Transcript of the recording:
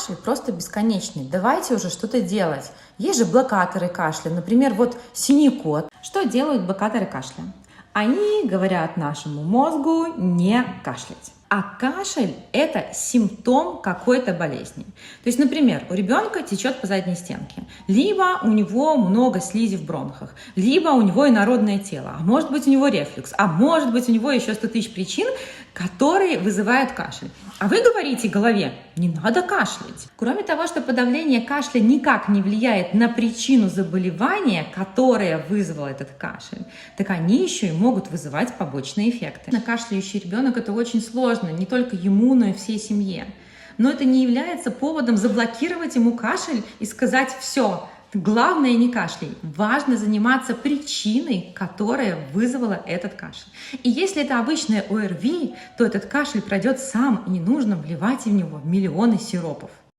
кашель просто бесконечный. Давайте уже что-то делать. Есть же блокаторы кашля, например, вот синий кот. Что делают блокаторы кашля? Они говорят нашему мозгу не кашлять. А кашель – это симптом какой-то болезни. То есть, например, у ребенка течет по задней стенке, либо у него много слизи в бронхах, либо у него инородное тело, а может быть у него рефлюкс, а может быть у него еще 100 тысяч причин, которые вызывают кашель. А вы говорите голове, не надо кашлять. Кроме того, что подавление кашля никак не влияет на причину заболевания, которая вызвала этот кашель, так они еще и могут вызывать побочные эффекты. Кашляющий ребенок – это очень сложно, не только ему, но и всей семье. Но это не является поводом заблокировать ему кашель и сказать «все». Главное не кашляй. Важно заниматься причиной, которая вызвала этот кашель. И если это обычное ОРВИ, то этот кашель пройдет сам, и не нужно вливать в него миллионы сиропов.